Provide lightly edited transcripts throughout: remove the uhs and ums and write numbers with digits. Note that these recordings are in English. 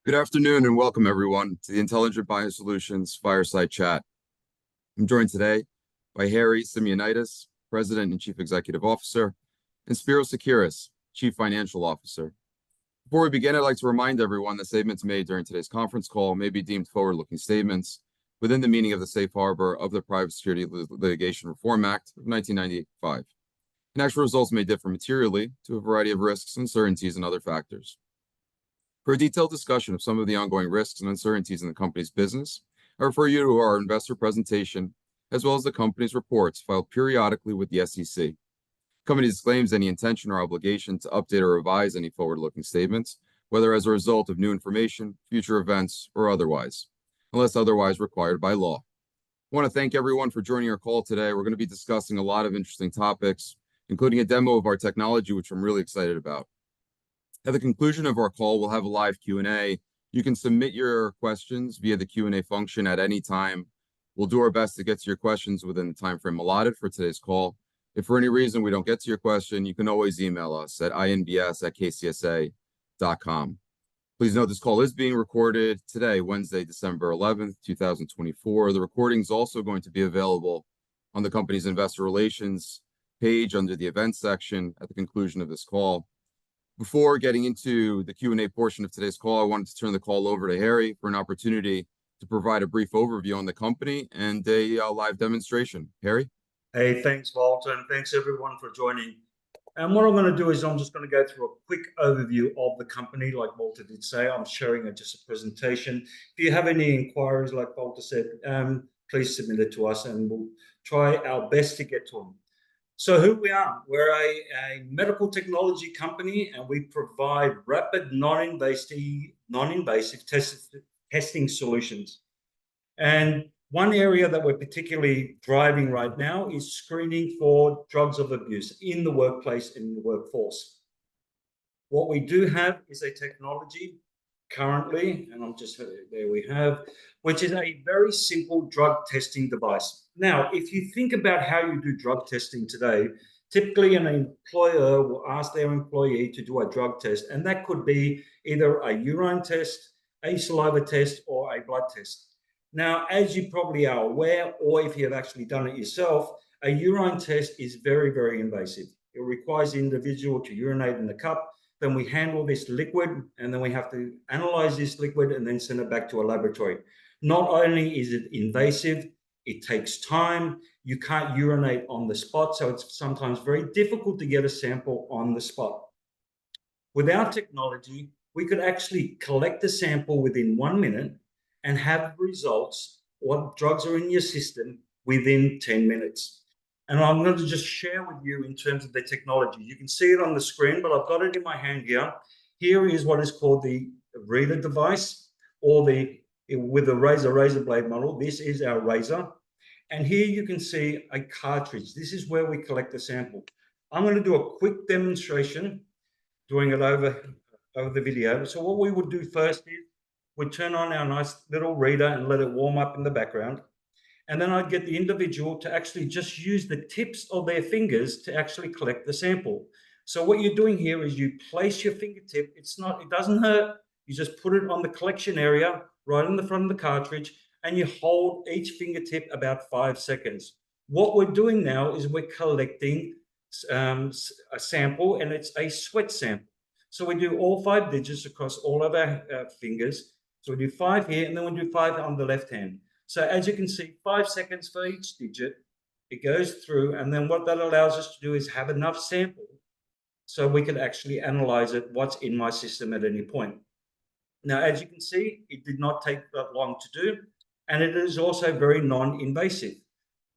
Good afternoon and welcome everyone to the Intelligent BioSolutions Fireside Chat. I'm joined today by Harry Simeonidis, President and Chief Executive Officer, and Spiro Sakiris, Chief Financial Officer. Before we begin, I'd like to remind everyone that statements made during today's conference call may be deemed forward-looking statements within the meaning of the Safe Harbor of the Private Securities Litigation Reform Act of 1995. And actual results may differ materially due to a variety of risks, uncertainties, and other factors. For a detailed discussion of some of the ongoing risks and uncertainties in the company's business, I refer you to our investor presentation, as well as the company's reports filed periodically with the SEC. The company disclaims any intention or obligation to update or revise any forward-looking statements, whether as a result of new information, future events, or otherwise, unless otherwise required by law. I want to thank everyone for joining our call today. We're going to be discussing a lot of interesting topics, including a demo of our technology, which I'm really excited about. At the conclusion of our call, we'll have a live Q&A. You can submit your questions via the Q&A function at any time. We'll do our best to get to your questions within the time frame allotted for today's call. If for any reason we don't get to your question, you can always email us at inbs@kcsa.com. Please note this call is being recorded today, Wednesday, December 11th, 2024. The recording is also going to be available on the company's investor relations page under the events section at the conclusion of this call. Before getting into the Q&A portion of today's call, I wanted to turn the call over to Harry for an opportunity to provide a brief overview on the company and a live demonstration. Harry? Hey, thanks, Walter, and thanks everyone for joining. And what I'm going to do is I'm just going to go through a quick overview of the company. Like Walter did say, I'm sharing just a presentation. If you have any inquiries, like Walter said, please submit it to us and we'll try our best to get to them. So who we are, we're a medical technology company, and we provide rapid non-invasive testing solutions. And one area that we're particularly driving right now is screening for drugs of abuse in the workplace, in the workforce. What we do have is a technology currently, and there we have, which is a very simple drug testing device. Now, if you think about how you do drug testing today, typically an employer will ask their employee to do a drug test, and that could be either a urine test, a saliva test, or a blood test. Now, as you probably are aware, or if you have actually done it yourself, a urine test is very, very invasive. It requires the individual to urinate in the cup. Then we handle this liquid, and then we have to analyze this liquid and then send it back to a laboratory. Not only is it invasive, it takes time. You can't urinate on the spot, so it's sometimes very difficult to get a sample on the spot. With our technology, we could actually collect the sample within 1 minute and have results, what drugs are in your system, within 10 minutes. And I'm going to just share with you in terms of the technology. You can see it on the screen, but I've got it in my hand here. Here is what is called the reader device, or with the razor blade model. This is our razor. And here you can see a cartridge. This is where we collect the sample. I'm going to do a quick demonstration, doing it over the video. So what we would do first is we'd turn on our nice little reader and let it warm up in the background. And then I'd get the individual to actually just use the tips of their fingers to actually collect the sample. So what you're doing here is you place your fingertip. It doesn't hurt. You just put it on the collection area right in the front of the cartridge, and you hold each fingertip about 5 seconds. What we're doing now is we're collecting a sample, and it's a sweat sample. So we do all 5 digits across all of our fingers. So we do 5 here, and then we do 5 on the left hand. So as you can see, 5 seconds for each digit, it goes through, and then what that allows us to do is have enough sample so we can actually analyze it, what's in my system at any point. Now, as you can see, it did not take that long to do, and it is also very non-invasive.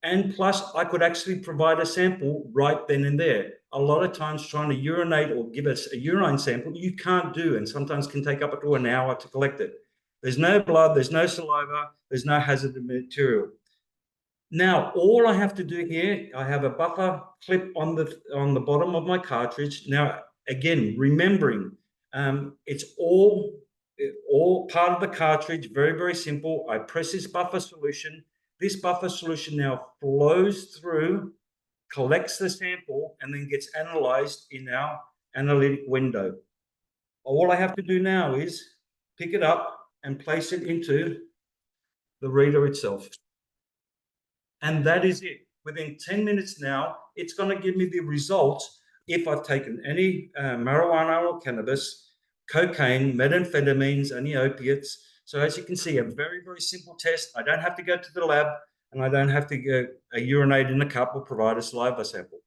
And plus, I could actually provide a sample right then and there. A lot of times trying to urinate or give us a urine sample, you can't do, and sometimes can take up to an hour to collect it. There's no blood, there's no saliva, there's no hazardous material. Now, all I have to do here, I have a buffer clip on the bottom of my cartridge. Now, again, remembering, it's all part of the cartridge, very, very simple. I press this buffer solution. This buffer solution now flows through, collects the sample, and then gets analyzed in our analytic window. All I have to do now is pick it up and place it into the reader itself. And that is it. Within 10 minutes now, it's going to give me the results if I've taken any marijuana or cannabis, cocaine, methamphetamines, any opiates. So as you can see, a very, very simple test. I don't have to go to the lab, and I don't have to go urinate in a cup or provide a saliva sample.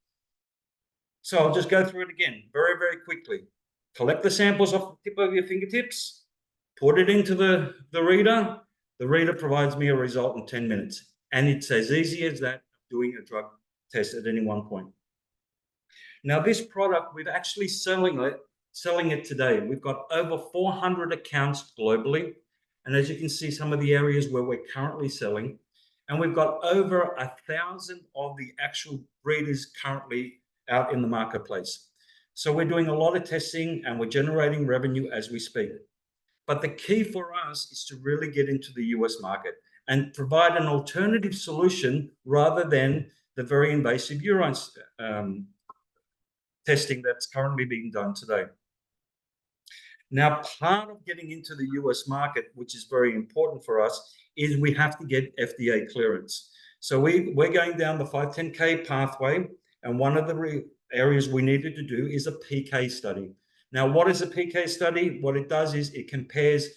So I'll just go through it again very, very quickly. Collect the samples off the tip of your fingertips, put it into the reader. The reader provides me a result in 10 minutes. And it's as easy as that, doing a drug test at any one point. Now, this product, we're actually selling it today. We've got over 400 accounts globally. And as you can see, some of the areas where we're currently selling. And we've got over 1,000 of the actual breeders currently out in the marketplace. So we're doing a lot of testing and we're generating revenue as we speak. But the key for us is to really get into the US market and provide an alternative solution rather than the very invasive urine testing that's currently being done today. Now, part of getting into the US market, which is very important for us, is we have to get FDA clearance. So we're going down the 510K pathway, and one of the areas we needed to do is a PK study. Now, what is a PK study? What it does is it compares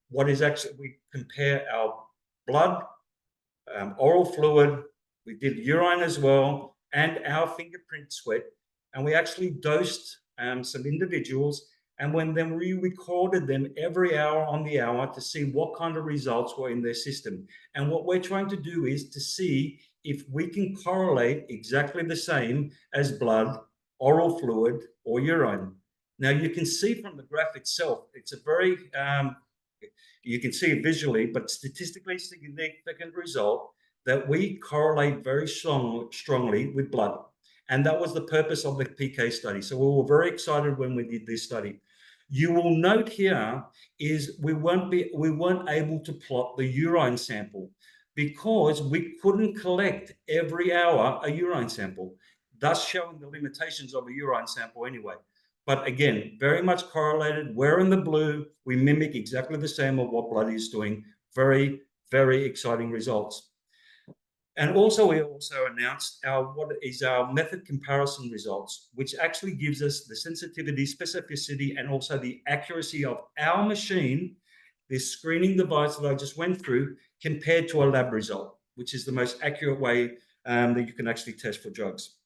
we compare our blood, oral fluid, we did urine as well, and our fingerprint sweat, and we actually dosed some individuals, and then we recorded them every hour on the hour to see what kind of results were in their system. And what we're trying to do is to see if we can correlate exactly the same as blood, oral fluid, or urine. Now, you can see from the graph itself, it's a very, you can see it visually, but statistically significant result that we correlate very strongly with blood. And that was the purpose of the PK study. So we were very excited when we did this study. You will note here is we weren't able to plot the urine sample because we couldn't collect every hour a urine sample, thus showing the limitations of a urine sample anyway. But again, very much correlated. We're in the blue. We mimic exactly the same of what blood is doing. Very, very exciting results. And also, we also announced what is our method comparison results, which actually gives us the sensitivity, specificity, and also the accuracy of our machine, this screening device that I just went through, compared to a lab result, which is the most accurate way that you can actually test for drugs.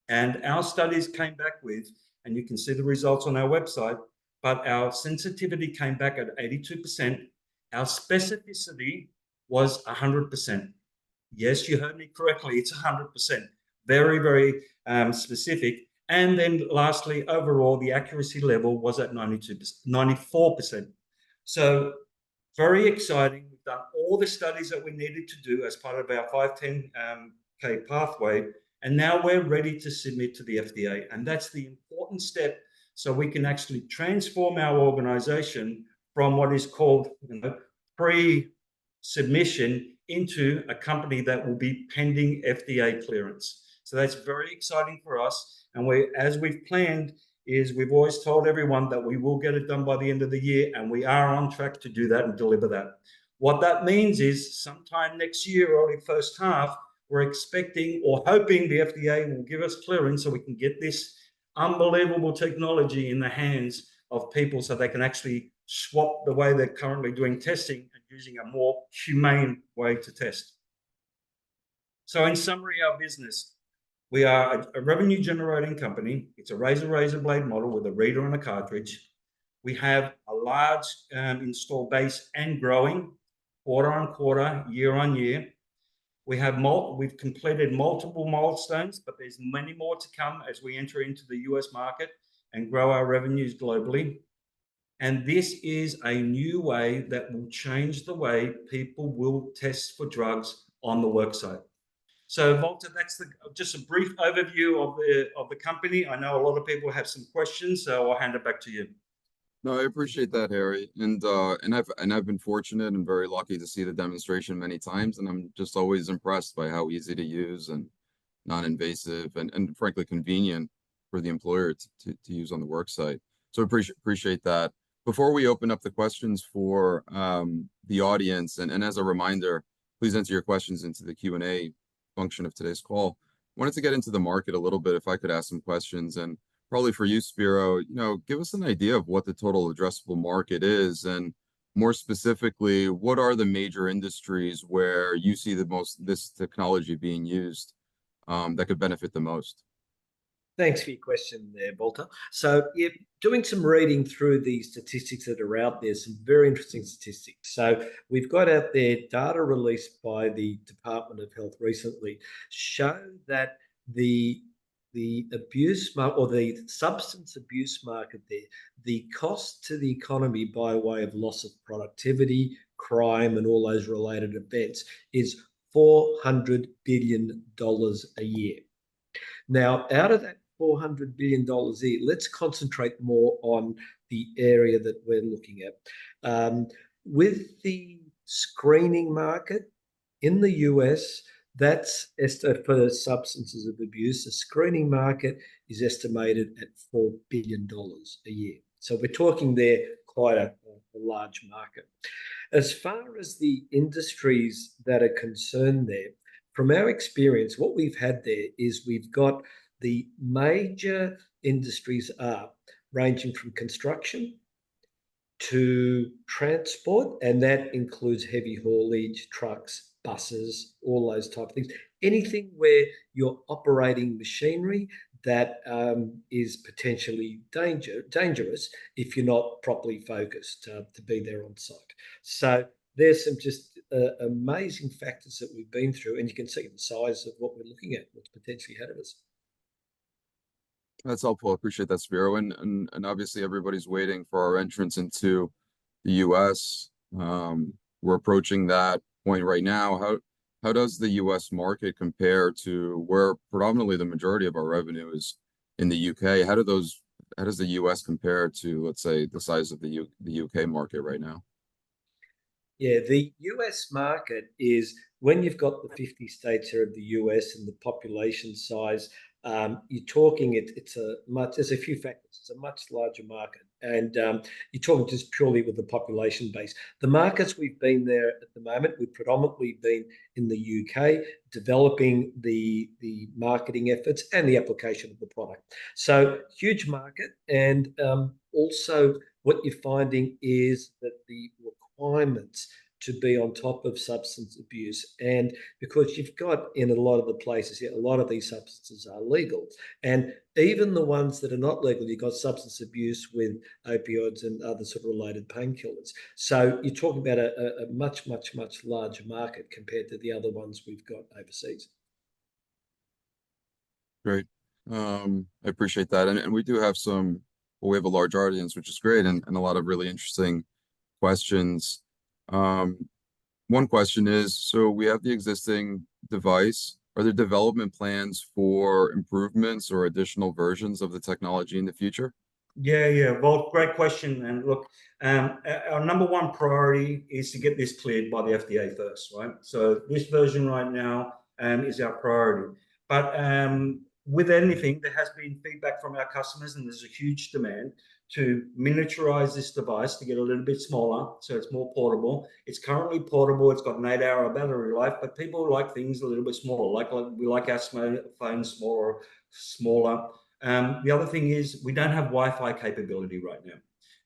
And our studies came back with, and you can see the results on our website, but our sensitivity came back at 82%. Our specificity was 100%. Yes, you heard me correctly. It's 100%. Very, very specific. And then lastly, overall, the accuracy level was at 94%. So very exciting. We've done all the studies that we needed to do as part of our 510K pathway. And now we're ready to submit to the FDA. And that's the important step so we can actually transform our organization from what is called pre-submission into a company that will be pending FDA clearance. So that's very exciting for us. And as we've planned, we've always told everyone that we will get it done by the end of the year, and we are on track to do that and deliver that. What that means is sometime next year, early first half, we're expecting or hoping the FDA will give us clearance so we can get this unbelievable technology in the hands of people so they can actually swap the way they're currently doing testing and using a more humane way to test. So in summary, our business, we are a revenue generating company. It's a razor blade model with a reader and a cartridge. We have a large install base and growing quarter on quarter, year on year. We've completed multiple milestones, but there's many more to come as we enter into the US market and grow our revenues globally. And this is a new way that will change the way people will test for drugs on the worksite. So, Walter, that's just a brief overview of the company. I know a lot of people have some questions, so I'll hand it back to you. No, I appreciate that, Harry. And I've been fortunate and very lucky to see the demonstration many times, and I'm just always impressed by how easy to use and non-invasive and frankly convenient for the employer to use on the work site. So appreciate that. Before we open up the questions for the audience, and as a reminder, please enter your questions into the Q&A function of today's call. Wanted to get into the market a little bit, if I could ask some questions, and probably for you, Spiro, give us an idea of what the total addressable market is, and more specifically, what are the major industries where you see this technology being used that could benefit the most? Thanks for your question there, Walter. So, yeah, doing some reading through the statistics that are out there, some very interesting statistics. So we've got out there data released by the Department of Health recently show that the abuse or the substance abuse market there, the cost to the economy by way of loss of productivity, crime, and all those related events is $400 billion a year. Now, out of that $400 billion a year, let's concentrate more on the area that we're looking at. With the screening market in the US, that's for substances of abuse. The screening market is estimated at $4 billion a year. So we're talking there quite a large market. As far as the industries that are concerned there, from our experience, what we've had there is we've got the major industries are ranging from construction to transport, and that includes heavy haulage, trucks, buses, all those type of things. Anything where you're operating machinery that is potentially dangerous if you're not properly focused to be there on site. So there's some just amazing factors that we've been through, and you can see the size of what we're looking at, what's potentially ahead of us. That's helpful. I appreciate that, Spiro. And obviously everybody's waiting for our entrance into the US. We're approaching that point right now. How does the US market compare to where predominantly the majority of our revenue is in the UK? How does the US compare to, let's say, the size of the UK market right now? Yeah, the US market is when you've got the 50 states here of the US and the population size, you're talking there's a few factors. It's a much larger market, and you're talking just purely with the population base. The markets we've been there at the moment, we've predominantly been in the UK, developing the marketing efforts and the application of the product. So huge market, and also what you're finding is that the requirements to be on top of substance abuse, and because you've got in a lot of the places here, a lot of these substances are legal, and even the ones that are not legal, you've got substance abuse with opioids and other sort of related painkillers. So you're talking about a much larger market compared to the other ones we've got overseas. Great. I appreciate that. And we do have we have a large audience, which is great, and a lot of really interesting questions. One question is, so we have the existing device. Are there development plans for improvements or additional versions of the technology in the future? Yeah. Well, great question. And look, our number one priority is to get this cleared by the FDA first, right? So this version right now is our priority. But with anything, there has been feedback from our customers, and there's a huge demand to miniaturize this device to get a little bit smaller, so it's more portable. It's currently portable. It's got an 8-hour battery life, but people like things a little bit smaller. We like our phones smaller. The other thing is we don't have Wi-Fi capability right now,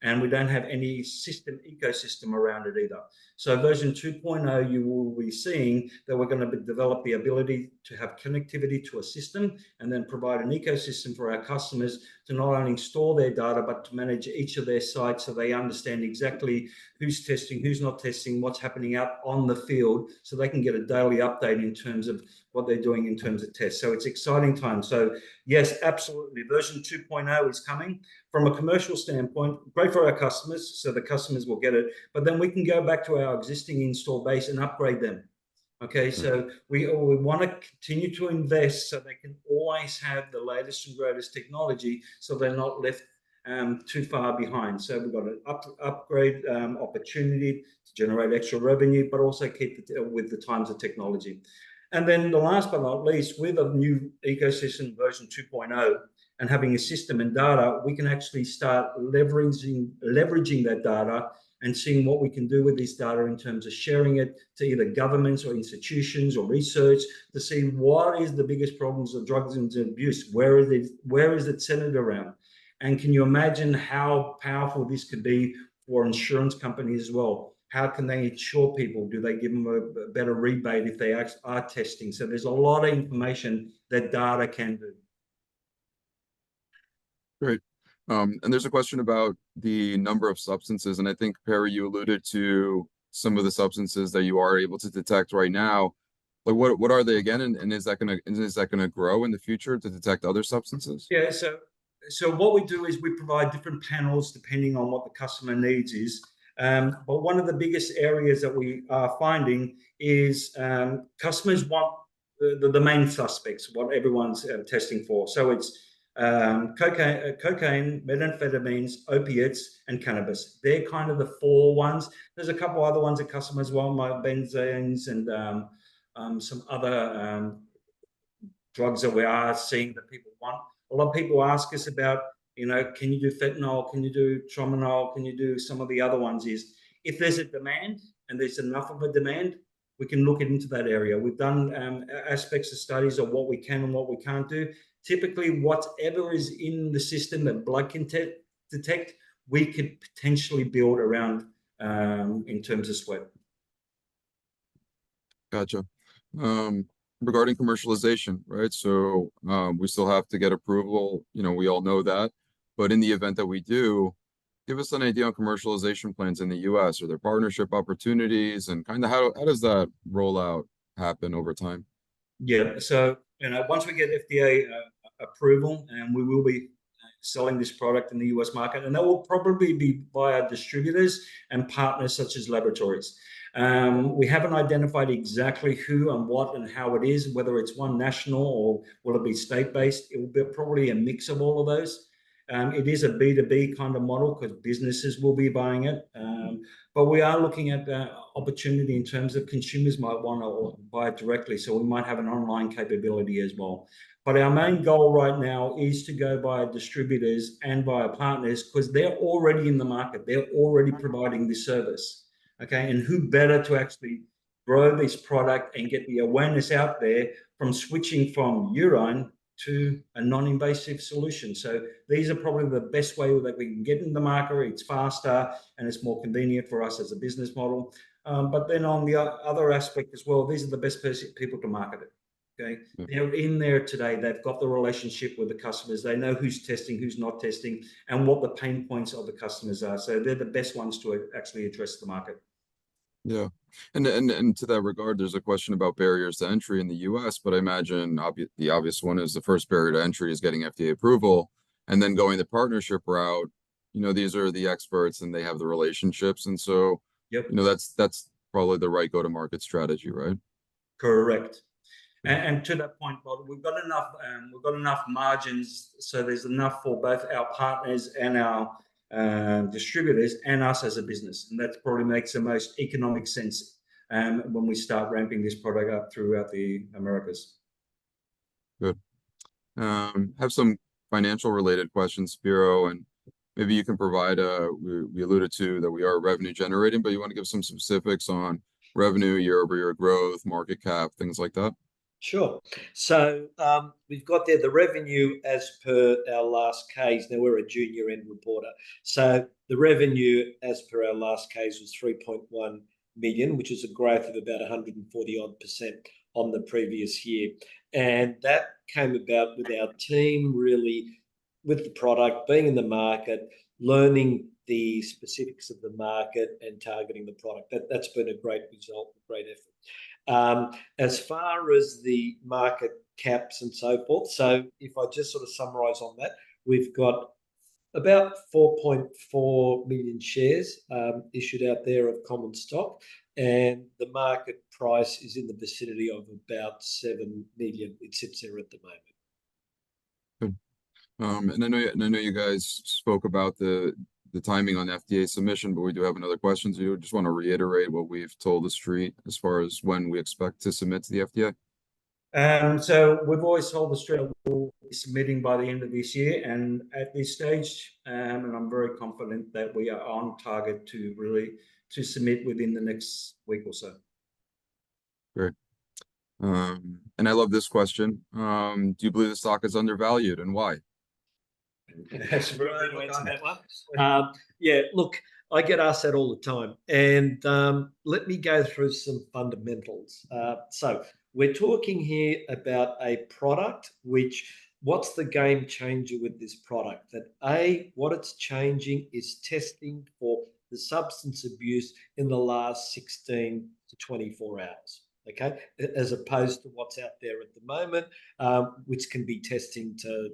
and we don't have any ecosystem around it either. So version 2.0, you will be seeing that we're going to develop the ability to have connectivity to a system and then provide an ecosystem for our customers to not only store their data, but to manage each of their sites so they understand exactly who's testing, who's not testing, what's happening out on the field, so they can get a daily update in terms of what they're doing in terms of tests. So it's exciting time. So yes, absolutely. Version 2.0 is coming. From a commercial standpoint, great for our customers, so the customers will get it, but then we can go back to our existing install base and upgrade them. Okay, so we want to continue to invest so they can always have the latest and greatest technology, so they're not left too far behind. So we've got an upgrade opportunity to generate extra revenue, but also keep it with the times of technology. And then the last but not least, with a new ecosystem version 2.0, and having a system and data, we can actually start leveraging that data and seeing what we can do with this data in terms of sharing it to either governments or institutions or research to see what is the biggest problems of drugs and abuse, where is it centered around, and can you imagine how powerful this could be for insurance companies as well? How can they insure people? Do they give them a better rebate if they are testing? So there's a lot of information that data can do. Great. And there's a question about the number of substances, and I think, Perry, you alluded to some of the substances that you are able to detect right now. Like, what are they again, and is that gonna grow in the future to detect other substances? Yeah. So what we do is we provide different panels depending on what the customer needs is. But one of the biggest areas that we are finding is customers want the main suspects, what everyone's testing for. So it's cocaine, methamphetamines, opiates, and cannabis. They're kind of the four ones. There's a couple other ones that customers want, like benzenes and some other drugs that we are seeing that people want. A lot of people ask us about, can you do fentanyl? Can you do tromonol? Can you do some of the other ones? Is if there's a demand and there's enough of a demand, we can look into that area. We've done aspects of studies of what we can and what we can't do. Typically, whatever is in the system that blood can detect, we could potentially build around in terms of sweat. Gotcha. Regarding commercialization, right? So we still have to get approval. We all know that. But in the event that we do, give us an idea on commercialization plans in the US. Are there partnership opportunities, and kind of how does that rollout happen over time? Yeah. So once we get FDA approval, and we will be selling this product in the US market, and that will probably be via distributors and partners such as laboratories. We haven't identified exactly who and what and how it is, whether it's one national or will it be state-based. It will be probably a mix of all of those. It is a B2B kind of model because businesses will be buying it. But we are looking at opportunity in terms of consumers might want to buy it directly. So we might have an online capability as well. But our main goal right now is to go via distributors and via partners because they're already in the market. They're already providing this service. Okay. And who better to actually grow this product and get the awareness out there from switching from urine to a non-invasive solution. So these are probably the best way that we can get in the market. It's faster and it's more convenient for us as a business model. But then on the other aspect as well, these are the best people to market it. Okay, they're in there today. They've got the relationship with the customers. They know who's testing, who's not testing, and what the pain points of the customers are. So they're the best ones to actually address the market. Yeah. And to that regard, there's a question about barriers to entry in the US, but I imagine the obvious one is the first barrier to entry is getting FDA approval and then going the partnership route. These are the experts and they have the relationships. And so, yep. That's probably the right go-to-market strategy, right? Correct. And to that point, Bob, we've got enough margins, so there's enough for both our partners and our distributors and us as a business, and that probably makes the most economic sense when we start ramping this product up throughout the Americas. Good. Have some financial related questions, Spiro, and maybe you can provide. We alluded to that we are revenue generating, but you want to give some specifics on revenue, year-over-year growth, market cap, things like that. Sure. So we've got there the revenue as per our last case. Now we're a junior end reporter. So the revenue as per our last case was 3.1 million, which is a growth of about 140% on the previous year. And that came about with our team really with the product, being in the market, learning the specifics of the market and targeting the product. That's been a great result, a great effort. As far as the market caps and so forth, so if I just sort of summarize on that, we've got about 4.4 million shares issued out there of common stock, and the market price is in the vicinity of about 7 million. It sits there at the moment. Good. And I know you guys spoke about the timing on FDA submission, but we do have another question. So you just want to reiterate what we've told the street as far as when we expect to submit to the FDA? So we've always told Australia we'll be submitting by the end of this year, and at this stage, and I'm very confident that we are on target to submit within the next week or so. Great. And I love this question. Do you believe the stock is undervalued, and why? That's a very good answer. Yeah, look, I get asked that all the time. And let me go through some fundamentals. So we're talking here about a product what's the game changer with this product? That what it's changing is testing for the substance abuse in the last 16 to 24 hours. Okay, as opposed to what's out there at the moment, which can be testing to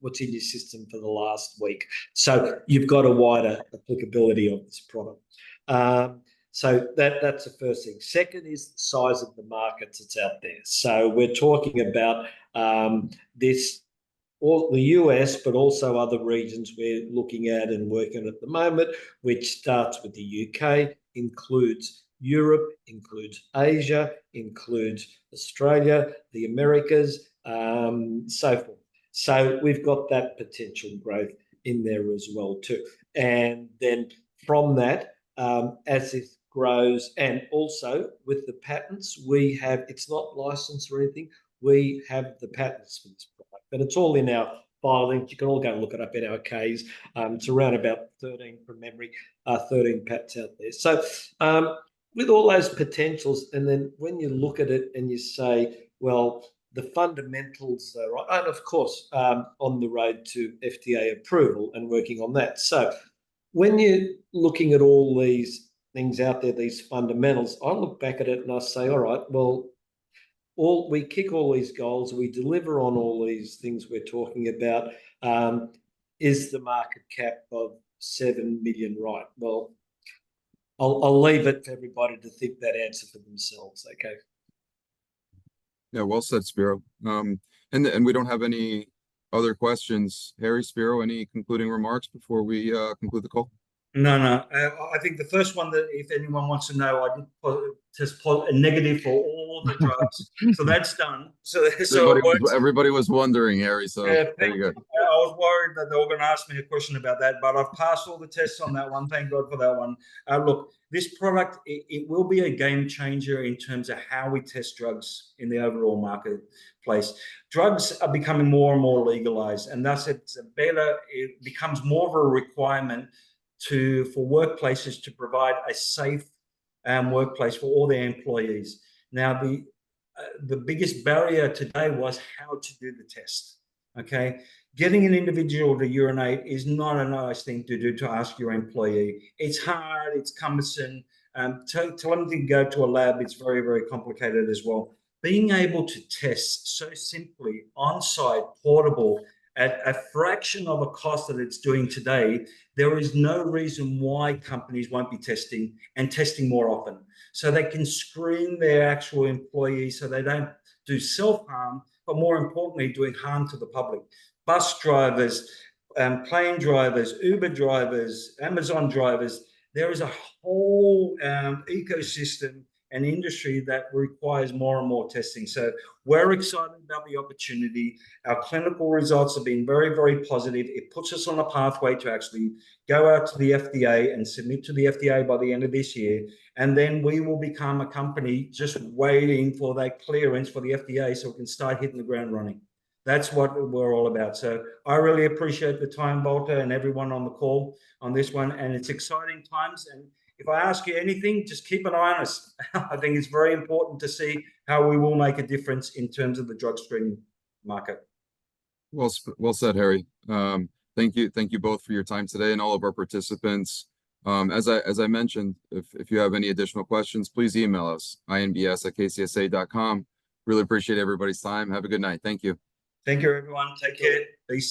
what's in your system for the last week. So you've got a wider applicability of this product. So that's the first thing. Second is the size of the markets that's out there. So we're talking about the US, but also other regions we're looking at and working at the moment, which starts with the UK, includes Europe, includes Asia, includes Australia, the Americas, so forth. So we've got that potential growth in there as well too. And then from that, as it grows, and also with the patents, it's not licensed or anything, we have the patents for this product, but it's all in our filings. You can all go and look it up in our Ks. It's around about 13 from memory, 13 patents out there. So with all those potentials, and then when you look at it and you say, well, the fundamentals are right, and of course, on the road to FDA approval and working on that. So when you're looking at all these things out there, these fundamentals, I look back at it and I say, all right, well, we kick all these goals, we deliver on all these things we're talking about. Is the market cap of 7 million right? Well, I'll leave it for everybody to think that answer for themselves. Okay. Yeah, well said, Spiro. And we don't have any other questions. Harry, Spiro, any concluding remarks before we conclude the call? No. I think the first one, that if anyone wants to know, I did test negative for all the drugs, so that's done. So everybody was wondering, Harry. So there you go. I was worried that they were going to ask me a question about that, but I've passed all the tests on that one. Thank God for that one. Look, this product, it will be a game changer in terms of how we test drugs in the overall marketplace. Drugs are becoming more and more legalized, and thus it becomes more of a requirement for workplaces to provide a safe workplace for all their employees. Now, the biggest barrier today was how to do the test. Okay, getting an individual to urinate is not a nice thing to do, to ask your employee. It's hard, it's cumbersome. To them to go to a lab, it's very, very complicated as well. Being able to test so simply, on-site, portable, at a fraction of a cost that it's doing today, there is no reason why companies won't be testing, and testing more often, so they can screen their actual employees so they don't do self-harm, but more importantly, doing harm to the public. Bus drivers, plane drivers, Uber drivers, Amazon drivers, there is a whole ecosystem and industry that requires more and more testing. So we're excited about the opportunity. Our clinical results have been very, very positive. It puts us on a pathway to actually go out to the FDA and submit to the FDA by the end of this year. And then we will become a company just waiting for that clearance for the FDA so we can start hitting the ground running. That's what we're all about. So I really appreciate the time, Walter, and everyone on the call on this one. And it's exciting times. And if I ask you anything, just keep an eye on us. I think it's very important to see how we will make a difference in terms of the drug screening market. Well said, Harry. Thank you both for your time today, and all of our participants. As I mentioned, if you have any additional questions, please email us, inbs@kcsa.com. Really appreciate everybody's time. Have a good night. Thank you. Thank you, everyone. Take care. Be safe.